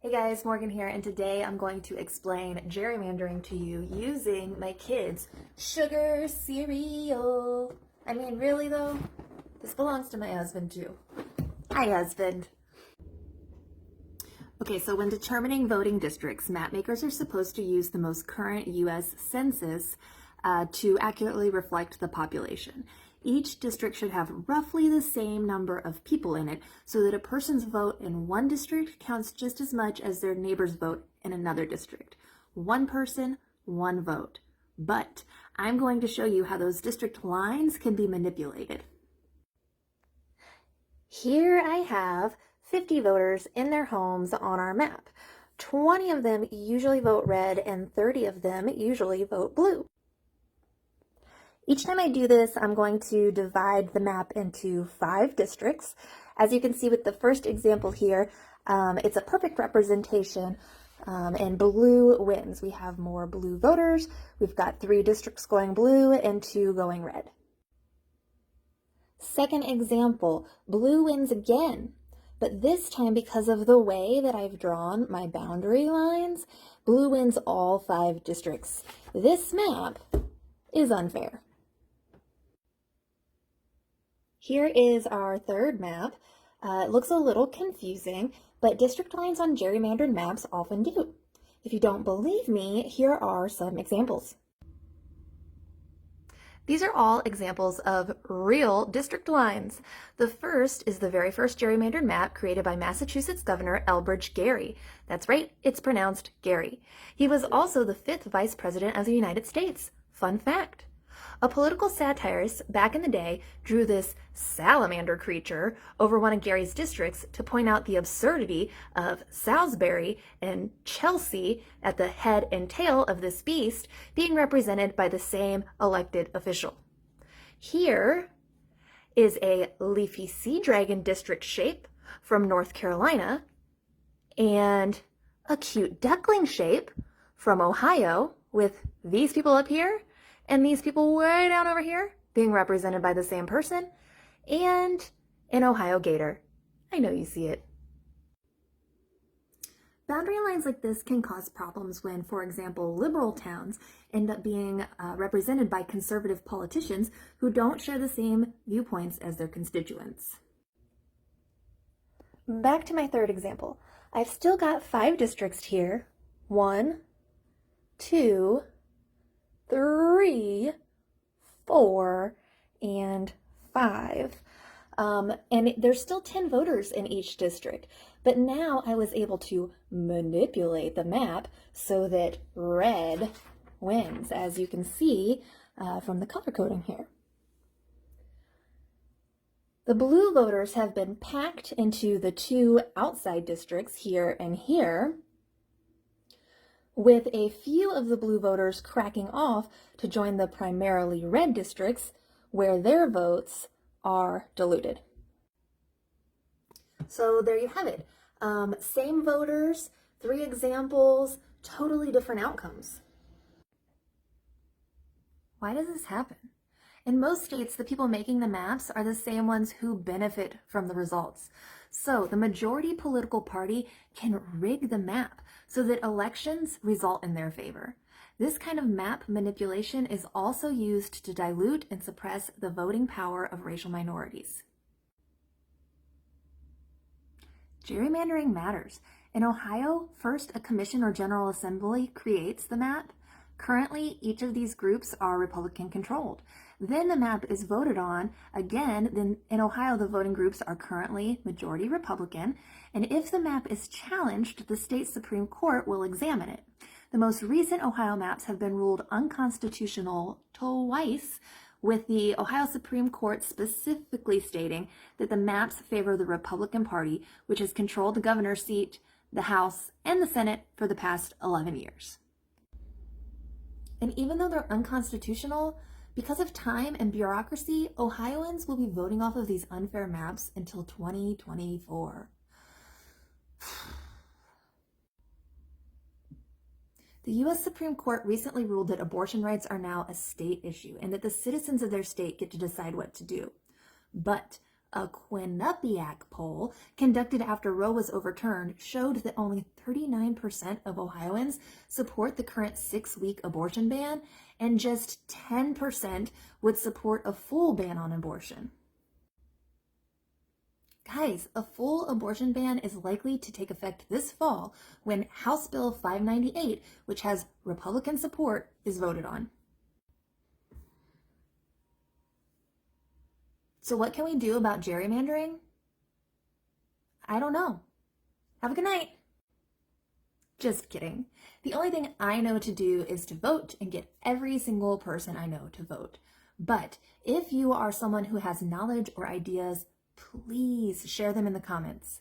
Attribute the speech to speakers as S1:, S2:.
S1: Hey guys, Morgan here, and today I'm going to explain gerrymandering to you using my kids' sugar cereal. I mean, really though? This belongs to my husband too. Hi, husband. Okay, so when determining voting districts, mapmakers are supposed to use the most current U.S. census to accurately reflect the population. Each district should have roughly the same number of people in it so that a person's vote in one district counts just as much as their neighbor's vote in another district. One person, one vote. But I'm going to show you how those district lines can be manipulated. Here I have 50 voters in their homes on our map. 20 of them usually vote red and 30 of them usually vote blue. Each time I do this, I'm going to divide the map into 5 districts. As you can see with the first example here, it's a perfect representation, and blue wins. We have more blue voters. We've got 3 districts going blue and 2 going red. Second example, blue wins again, but this time because of the way that I've drawn my boundary lines, blue wins all 5 districts. This map is unfair. Here is our third map. It looks a little confusing, but district lines on gerrymandered maps often do. If you don't believe me, here are some examples. These are all examples of real district lines. The first is the very first gerrymandered map created by Massachusetts Governor Elbridge Gerry. That's right, it's pronounced Gary. He was also the 5th Vice President of the United States. Fun fact. A political satirist back in the day drew this salamander creature over one of Gary's districts to point out the absurdity of Salisbury and Chelsea at the head and tail of this beast being represented by the same elected official. Here is a leafy sea dragon district shape from North Carolina and a cute duckling shape from Ohio with these people up here and these people way down over here being represented by the same person, and an Ohio gator. I know you see it. Boundary lines like this can cause problems when, for example, liberal towns end up being represented by conservative politicians who don't share the same viewpoints as their constituents. Back to my third example. I've still got 5 districts here. 1, 2, 3, 4, and 5. And there's still 10 voters in each district. But now I was able to manipulate the map so that red wins, as you can see from the color coding here. The blue voters have been packed into the 2 outside districts here and here, with a few of the blue voters cracking off to join the primarily red districts where their votes are diluted. So there you have it. Same voters, 3 examples, totally different outcomes. Why does this happen? In most states, the people making the maps are the same ones who benefit from the results. So the majority political party can rig the map so that elections result in their favor. This kind of map manipulation is also used to dilute and suppress the voting power of racial minorities. Gerrymandering matters. In Ohio, first a commission or general assembly creates the map. Currently, each of these groups are Republican controlled. Then the map is voted on. Again, then in Ohio, the voting groups are currently majority Republican. And if the map is challenged, the state Supreme Court will examine it. The most recent Ohio maps have been ruled unconstitutional twice, with the Ohio Supreme Court specifically stating that the maps favor the Republican Party, which has controlled the governor's seat, the House, and the Senate for the past 11 years. And even though they're unconstitutional, because of time and bureaucracy, Ohioans will be voting off of these unfair maps until 2024. The U.S. Supreme Court recently ruled that abortion rights are now a state issue and that the citizens of their state get to decide what to do. But A Quinnipiac poll conducted after Roe was overturned showed that only 39% of Ohioans support the current 6-week abortion ban, and just 10% would support a full ban on abortion. Guys, a full abortion ban is likely to take effect this fall when House Bill 598, which has Republican support, is voted on. So what can we do about gerrymandering? I don't know. Have a good night. Just kidding. The only thing I know to do is to vote and get every single person I know to vote. But if you are someone who has knowledge or ideas, please share them in the comments.